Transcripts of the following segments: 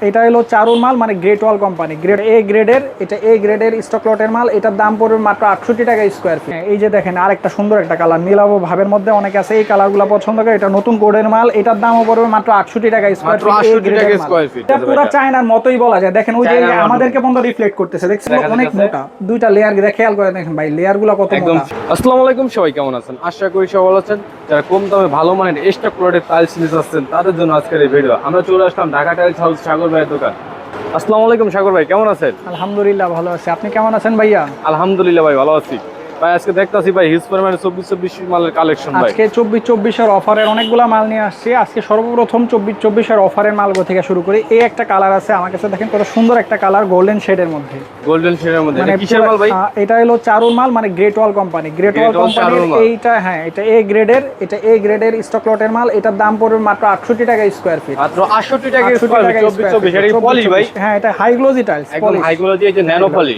এটা হলো চারুর মাল, মানে great wall company, grade A গ্রেডের। এটা এ গ্রেডের স্টক লটের মাল। এটার দাম পড়বে মাত্র 68 টাকা স্কোয়ার ফিট। এই যে দেখেন আরেকটা সুন্দর একটা কালার, নীলাভ ভাবের মধ্যে অনেকে আছে এই কালারগুলো পছন্দ করে। এটা নতুন কোডের মাল, এটার দামও পড়বে মাত্র 68 টাকা স্কোয়ার ফিট। এটা পুরো চায়নার মতোই বলা যায়। দেখেন ওই যে আমাদেরকে বন্ধ রিফ্লেক্ট করতেছে, দেখছেন অনেক মোটা, দুইটা লেয়ার খেয়াল করে দেখেন ভাই, লেয়ারগুলো কত মোটা। আসসালামু আলাইকুম, সবাই কেমন আছেন? আশা করি সবাই ভালো আছেন। যারা কম দামে ভালো মানের স্টক লটের টাইলস নিতে আসছেন তাদের জন্য আজকের এই ভিডিও। আমরা চলে আসলাম ঢাকা টাইলস হাউস সাগর ভাইয়ের দোকান। আসসালামু আলাইকুম সাগর ভাই, কেমন আছেন? আলহামদুলিল্লাহ ভালো আছি, আপনি কেমন আছেন ভাইয়া? আলহামদুলিল্লাহ ভাই ভালো আছি ভাই। আজকে দেখতাছি ভাই হিউজ পরিমাণে 24-24 মালের কালেকশন ভাই। আজকে 24-24 এর অফারের অনেকগুলা মাল নিয়ে আসছি। আজকে সর্বপ্রথম 24-24 এর অফারের মালগুলো থেকে শুরু করি। এই একটা কালার আছে আমার কাছে, দেখেন কত সুন্দর একটা কালার, গোল্ডেন শেডের মধ্যে। গোল্ডেন শেডের মধ্যে এটা কিসের মাল ভাই? এটা হলো চারুর মাল, মানে গ্রেট ওয়াল কোম্পানি। গ্রেট ওয়াল কোম্পানির এইটা, হ্যাঁ এটা এ গ্রেডের। এটা এ গ্রেডের স্টক লটের মাল। এটার দাম পড়বে মাত্র 68 টাকা স্কয়ার ফিট। মাত্র 68 টাকা স্কয়ার ফিট। 24-24 এটা পলি ভাই? হ্যাঁ এটা হাই গ্লোজি টাইলস, একদম হাই গ্লোজি, এই যে nano polish,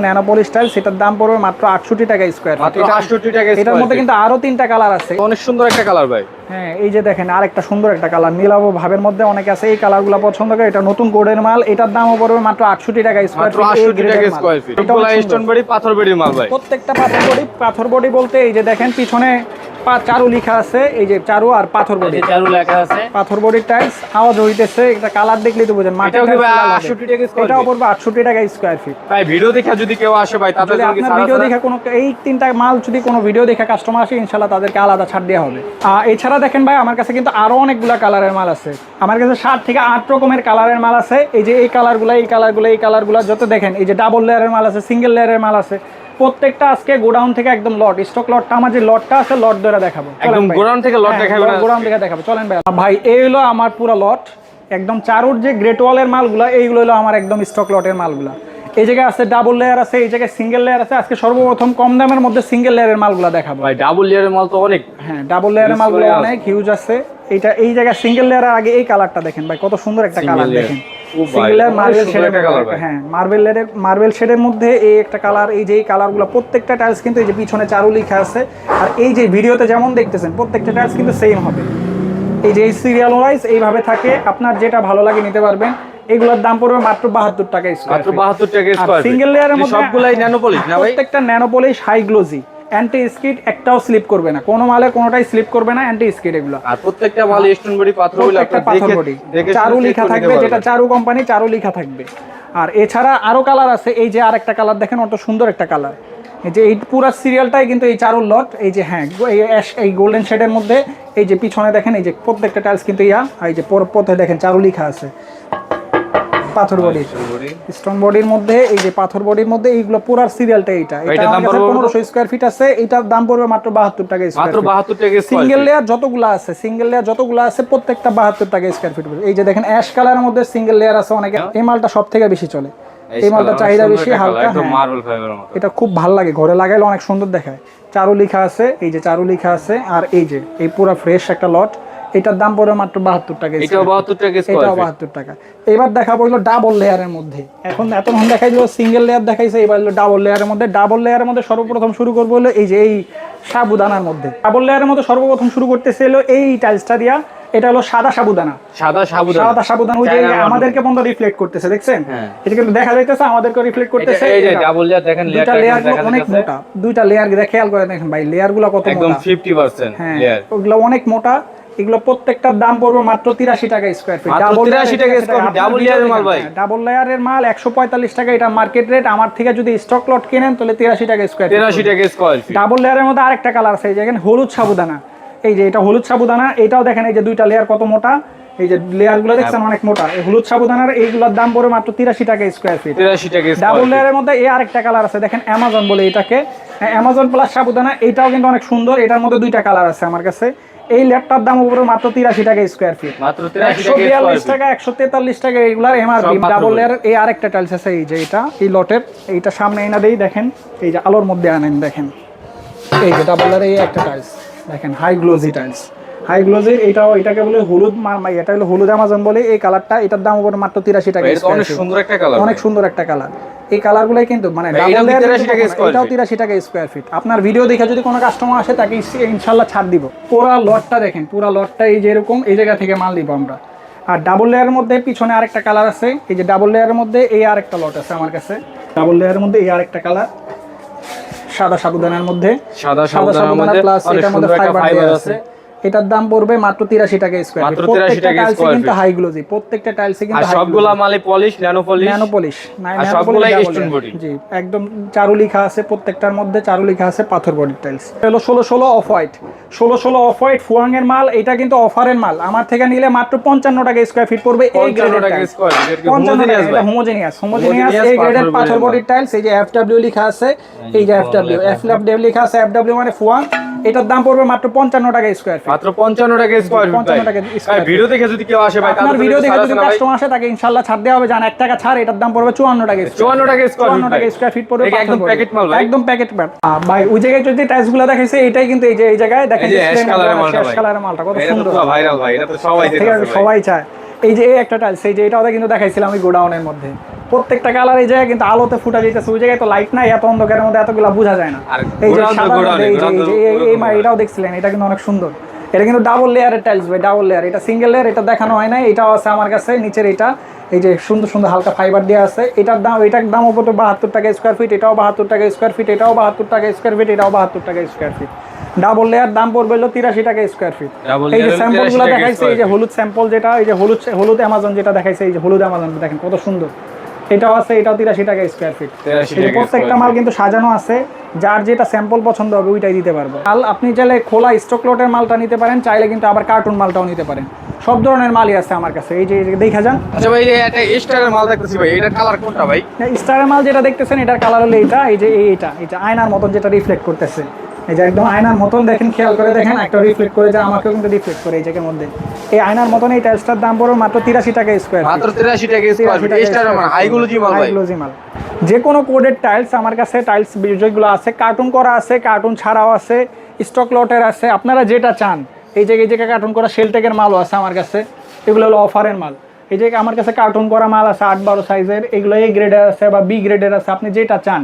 nano polish tiles. এটার দাম পড়বে মাত্র 68 টাকা স্কয়ার ফিট। মাত্র 68 টাকা। এটার মধ্যে কিন্তু আরো তিনটা কালার আছে, অনেক সুন্দর একটা কালার ভাই। হ্যাঁ এই যে দেখেন আরেকটা সুন্দর একটা কালার, নীলাভ ভাবের মধ্যে অনেকে আছে এই কালারগুলো পছন্দ করে। এটা নতুন কোডের মাল। এটার দামও পড়বে মাত্র 68 টাকা স্কয়ার ফিট। 68 টাকা স্কয়ার ফিট। এটা স্টোন বডি পাথর বডির মাল ভাই। প্রত্যেকটা পাথর বডি বলতে এই যে দেখেন পিছনে চারু লেখা আছে, এই যে চারু আর পাথর বডি, চারু লেখা আছে। পাথর বডির টাইলস আওয়াজ হইতেছে, এটা কালার দেখলেই তো বুঝেন। এটাও কি ভাই 68 টাকা স্কয়ার ফিট? এটাও পড়বে 68 টাকা স্কয়ার ফিট। ভাই ভিডিও দেখে যদি কেউ আসে ভাই, তাদের যদি আপনার ভিডিও দেখে কোনো এই তিনটা মাল যদি কোনো ভিডিও দেখে কাস্টমার আসে, ইনশাআল্লাহ তাদেরকে আলাদা ছাড় দেওয়া হবে। এছাড়া দেখেন ভাই আমার কাছে কিন্তু আরো অনেকগুলা কালারের মাল আছে। আমার কাছে 7 থেকে 8 রকমের কালারের মাল আছে। এই যে এই কালারগুলা যত দেখেন, এই যে ডাবল লেয়ারের মাল আছে, সিঙ্গেল লেয়ারের মাল আছে। প্রত্যেকটা আজকে গোডাউন থেকে একদম লট, স্টক লটটা আমার যে লটটা আছে লট ধরে দেখাবো। একদম গোডাউন থেকে লট দেখাবো না? গোডাউন থেকে দেখাবো, চলেন ভাই। ভাই এই হলো আমার পুরো লট, একদম চারুর যে গ্রেট ওয়ালের মালগুলা, এইগুলো হলো আমার একদম স্টক লটের মালগুলা। এই জায়গায় আছে ডাবল লেয়ার আছে, এই জায়গায় সিঙ্গেল লেয়ার আছে। আজকে সর্বপ্রথম কম দামের মধ্যে সিঙ্গেল লেয়ারের মালগুলা দেখাবো ভাই। ডাবল লেয়ারের মাল তো অনেক, হ্যাঁ ডাবল লেয়ারের মালগুলো অনেক হিউজ আছে। এটা এই জায়গায় সিঙ্গেল লেয়ারের আগে এই কালারটা দেখেন ভাই, কত সুন্দর একটা কালার দেখেন। সিঙ্গেল লেয়ার মার্বেল শেডের কালার, হ্যাঁ মার্বেল শেডের মধ্যে এই একটা কালার। এই যে এই কালারগুলো প্রত্যেকটা টাইলস কিন্তু এই যে পিছনে চারু লেখা আছে, আর এই যে ভিডিওতে যেমন দেখতেছেন প্রত্যেকটা টাইলস কিন্তু সেম হবে। এই যে এই সিরিয়াল ওয়াইজ এইভাবে থাকে, আপনার যেটা ভালো লাগে নিতে পারবেন। এগুলোর দাম পড়বে মাত্র 72 টাকা স্কয়ার ফিট। মাত্র 72 টাকা স্কয়ার ফিট। সিঙ্গেল লেয়ারের মধ্যে সবগুলাই ন্যানো পলিশ না ভাই? প্রত্যেকটা nano polish, high glossy, anti skid, একটাও স্লিপ করবে না। কোনো মালে কোনোটাই স্লিপ করবে না, অ্যান্টি স্কিড এগুলো। আর প্রত্যেকটা মাল স্টোন বডি পাথর বডি, আপনারা দেখে চারু লেখা থাকবে, যেটা চারু কোম্পানি চারু লেখা থাকবে। আর এছাড়া আরো কালার আছে। এই যে আরেকটা কালার দেখেন, অত সুন্দর একটা কালার। এই যে এই পুরো সিরিয়ালটাই কিন্তু এই চারুর লট। এই যে হ্যাঁ এই গোল্ডেন শেডের মধ্যে এই যে পিছনে দেখেন, এই যে প্রত্যেকটা টাইলস কিন্তু এই যে পথে দেখেন চারু লেখা আছে। পাথর বডি, স্টোন বডির মধ্যে, এই যে পাথর বডির মধ্যে এইগুলো পুরো সিরিয়ালটা এইটা। এটা আমার কাছে 1500 স্কয়ার ফিট আছে। এটার দাম পড়বে মাত্র 72 টাকা স্কয়ার ফিট। মাত্র 72 টাকা স্কয়ার ফিট। সিঙ্গেল লেয়ার যতগুলো আছে প্রত্যেকটা 72 টাকা স্কয়ার ফিট। এই যে দেখেন অ্যাশ কালারের মধ্যে সিঙ্গেল লেয়ার আছে অনেকে। এই মালটা সবথেকে বেশি চলে, এই মালটা চাহিদা বেশি, হালকা, মার্বেল ফাইবারের মতো। এটা খুব ভালো লাগে, ঘরে লাগাইলে অনেক সুন্দর দেখায়। চারু লেখা আছে, এই যে চারু লেখা আছে। আর এই যে এই পুরো ফ্রেশ একটা লট, এটার দাম পড়বে মাত্র 72 টাকা। এটাও 72 টাকা স্কয়ার ফিট। এটাও 72 টাকা। এবার দেখাবো হলো ডাবল লেয়ারের মধ্যে। এতক্ষণ দেখাই দিল সিঙ্গেল লেয়ার দেখাইছে, এবার হলো ডাবল লেয়ারের মধ্যে। ডাবল লেয়ারের মধ্যে সর্বপ্রথম শুরু করবো হলো এই যে এই সাবুদানার মধ্যে। ডাবল লেয়ারের মধ্যে সর্বপ্রথম শুরু করতেছে হলো এই টাইলসটা দিয়া। এটা হলো সাদা সাবুদানা। ওই যে আমাদেরকে বন্ধ রিফ্লেক্ট করতেছে, দেখছেন? এটা কিন্তু দেখা যাইতেছে, আমাদেরকে রিফ্লেক্ট করতেছে। এই যে ডাবল লেয়ার দেখেন, দুইটা লেয়ার অনেক মোটা, দুইটা লেয়ার খেয়াল করে দেখেন ভাই, লেয়ারগুলো কত মোটা, একদম 50% লেয়ার। ওগুলো অনেক মোটা। এগুলো প্রত্যেকটার দাম পড়বে মাত্র 83 টাকা স্কয়ার ফিট। ডাবল লেয়ারের মাল ভাই, ডাবল লেয়ারের মাল 145 টাকা এটা মার্কেট রেট। আমার থেকে যদি স্টক লট কেনেন তাহলে 83 টাকা স্কয়ার ফিট। 83 টাকা স্কয়ার ফিট। ডাবল লেয়ারের মধ্যে আরেকটা কালার আছে, এই দেখেন হলুদ সাবুদানা। এই যে এটা হলুদ সাবুদানা, এটাও দেখেন এই যে দুইটা লেয়ার কত মোটা। এই যে লেয়ারগুলো দেখছেন অনেক মোটা। এই হলুদ সাবুদানার এইগুলোর দাম পড়বে মাত্র 83 টাকা স্কয়ার ফিট। 83 টাকা। ডাবল লেয়ারের মধ্যে এই আরেকটা কালার আছে, দেখেন অ্যামাজন বলে এটাকে, অ্যামাজন প্লাস সাবুদানা। এটাও কিন্তু অনেক সুন্দর, এটার মধ্যে দুইটা কালার আছে আমার কাছে। এই ল্যাপটপ দাম উপরে মাত্র 83 টাকা স্কয়ার ফিট। মাত্র 83 টাকা 143 টাকা এগুলার এমআরপি। ডাবল লেয়ার এই আরেকটা টাইলস আছে, এই যে এটা এই লটের, এইটা সামনে এনে দেই দেখেন, এই যে আলোর মধ্যে আনেন দেখেন। এই যে ডাবল লেয়ার এই একটা টাইলস দেখেন, high glossy tiles, high glossy. এটাকে বলে হলুদ, এটা হলো হলুদ অ্যামাজন বলে এই কালারটা। এটার দাম উপরে মাত্র 83 টাকা। অনেক সুন্দর একটা কালার, অনেক সুন্দর একটা কালার। এই কালারগুলাই কিন্তু মানে ডাবল লেয়ার, এটাও 83 টাকা স্কয়ার ফিট। আপনার ভিডিও দেখে যদি কোনো কাস্টমার আসে তাকে ইনশাআল্লাহ ছাড় দিব। পুরো লটটা দেখেন, পুরো লটটা এই যে এরকম এই জায়গা থেকে মাল দিব আমরা। আর ডাবল লেয়ারের মধ্যে পিছনে আরেকটা কালার আছে, এই যে ডাবল লেয়ারের মধ্যে এই আরেকটা লট আছে আমার কাছে, ডাবল লেয়ারের মধ্যে এই আরেকটা কালার, সাদা সাবুদানার মধ্যে, সাদা সাবুদানা প্লাস এটার মধ্যে ফাইবার আছে। এটার দাম পড়বে মাত্র 83 টাকা স্কয়ার ফিট। মাত্র 83 টাকা স্কয়ার ফিট, কিন্তু হাই গ্লোজি, প্রত্যেকটা টাইলসে কিন্তু আর সবগুলা মালে পলিশ, ন্যানো পলিশ, আর সবগুলাই স্টোন বডি। জি, একদম চারু লেখা আছে, প্রত্যেকটার মধ্যে চারু লেখা আছে, পাথর বডি টাইলস। হলো 16 off white, 16 off white Fu-Wang এর মাল, এটা কিন্তু অফারের মাল। আমার থেকে নিলে মাত্র 55 টাকা স্কয়ার ফিট পড়বে। এই গ্রেডের টাকা স্কয়ার ফিট, 55 টাকা। হোমোজেনিয়াস এই গ্রেডের পাথর বডি টাইলস। এই যে এফডব্লিউ লেখা আছে, এই যে এফডব্লিউ লেখা আছে, এফডব্লিউ মানে ফুয়াং। এটার দাম পড়বে মাত্র 55 টাকা স্কয়ার ফিট, মাত্র 55 টাকা স্কয়ার ফিট। 55 টাকা স্কয়ার ফিট। ভিডিও দেখে যদি কেউ আসে ভাই, আপনার ভিডিও দেখে যদি কাস্টমার আসে তাকে ইনশাআল্লাহ ছাড় দেওয়া হবে। জান 1 টাকা ছাড়, এটার দাম পড়বে 54 টাকা। 54 টাকা স্কয়ার ফিট, 54 টাকা স্কয়ার ফিট পড়বে। একদম প্যাকেট মাল ভাই, একদম প্যাকেট মাল ভাই। ওই জায়গায় যদি টাইলসগুলো দেখাইছে, এটাই কিন্তু এই যে এই জায়গায় দেখেন অ্যাশ কালারের মালটা, অ্যাশ কালারের মালটা কত সুন্দর, এটা তো ভাইরাল ভাই, এটা তো সবাই ঠিক আছে, সবাই চায়। এই যে এই একটা টাইলস, এই যে এটাও কিন্তু দেখাইছিলাম ওই গোডাউনের মধ্যে, প্রত্যেকটা কালার এই জায়গায় কিন্তু আলোতে ফুটা যাইতেছে। ওই জায়গায় তো লাইট নাই, এত অন্ধকারের মধ্যে এতগুলা বোঝা যায় না। এই যে সাদা মধ্যে এই যে এই এটাও দেখছিলেন, এটা কিন্তু অনেক সুন্দর। এটা কিন্তু ডাবল লেয়ারের টাইলস ভাই, ডাবল লেয়ার। এটা সিঙ্গেল লেয়ার, এটা দেখানো হয় না। এটাও আছে আমার কাছে নিচের, এটা এই যে সুন্দর সুন্দর হালকা ফাইবার দেওয়া আছে। এটার দাম কত? 72 টাকা স্কয়ার ফিট। এটাও 72 টাকা স্কয়ার ফিট, এটাও 72 টাকা স্কয়ার ফিট, এটাও 72 টাকা স্কয়ার ফিট। ডাবল লেয়ার দাম পড়বে হলো 83 টাকা স্কয়ার ফিট। এই যে স্যাম্পলগুলো দেখাইছে, এই যে হলুদ স্যাম্পল যেটা, এই যে হলুদ অ্যামাজন যেটা দেখাইছে, এই যে হলুদ অ্যামাজন দেখেন কত সুন্দর। এটাও আছে, এটাও 83 টাকা স্কয়ার ফিট। প্রত্যেকটা মাল কিন্তু সাজানো আছে, যার যেটা স্যাম্পল পছন্দ হবে ওইটাই দিতে পারবো। মাল আপনি চাইলে খোলা স্টক লটের মালটা নিতে পারেন, চাইলে কিন্তু আবার কার্টুন মালটাও নিতে পারেন। সব ধরনের মালই আছে আমার কাছে। এই যে দেখা যান। আচ্ছা ভাই, এটা স্টারের মাল দেখতেছি ভাই, এটার কালার কোনটা ভাই? স্টারের মাল যেটা দেখতেছেন, এটার কালার হলো এটা, এই যে এটা আয়নার মতন যেটা রিফ্লেক্ট করতেছে, এই যে একদম আয়নার মতন দেখেন, খেয়াল করে দেখেন, একটা রিফ্লেক্ট করে, যা আমাকেও কিন্তু রিফ্লেক্ট করে এই জায়গার মধ্যে। এই আয়নার মতন এই টাইলসটার দাম পড়বে মাত্র 83 টাকা স্কয়ার ফিট। মাত্র 83 টাকা স্কয়ার ফিট। স্টারের মাল, হাই গ্লোজি মাল ভাই, হাই গ্লোজি মাল। যে কোনো কোডের টাইলস আমার কাছে, টাইলস যেগুলো আছে কার্টুন করা আছে, কার্টুন ছাড়াও আছে, স্টক লটের আছে, আপনারা যেটা চান। এই জায়গায় কার্টুন করা শেলটেকের মালও আছে আমার কাছে, এগুলো হলো অফারের মাল। এই যে আমার কাছে কার্টুন করা মাল আছে 8-12 সাইজের, এগুলো এ গ্রেডের আছে বা বি গ্রেডের আছে, আপনি যেটা চান।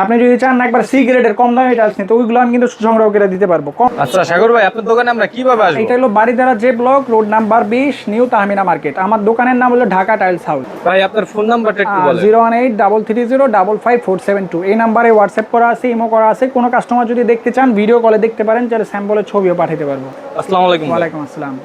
আপনি যদি চান না একবার সি গ্রেডের কম দামে টাইলস নিতে, ওইগুলো আমি কিন্তু সংগ্রহ করে দিতে পারবো। আচ্ছা সাগর ভাই, আপনার দোকানে আমরা কিভাবে আসবো? এটা হলো Baridhara J block, road number 20, new Tahmina market. আমার দোকানের নাম হলো ঢাকা টাইলস হাউস। ভাই আপনার ফোন নাম্বারটা একটু বলেন। 01833055472। এই নাম্বারে হোয়াটসঅ্যাপ করা আছে, ইমো করা আছে। কোনো কাস্টমার যদি দেখতে চান ভিডিও কলে দেখতে পারেন, যারা স্যাম্পলের ছবিও পাঠাতে পারবো। আসসালামু আলাইকুম। ওয়ালাইকুম আসসালাম।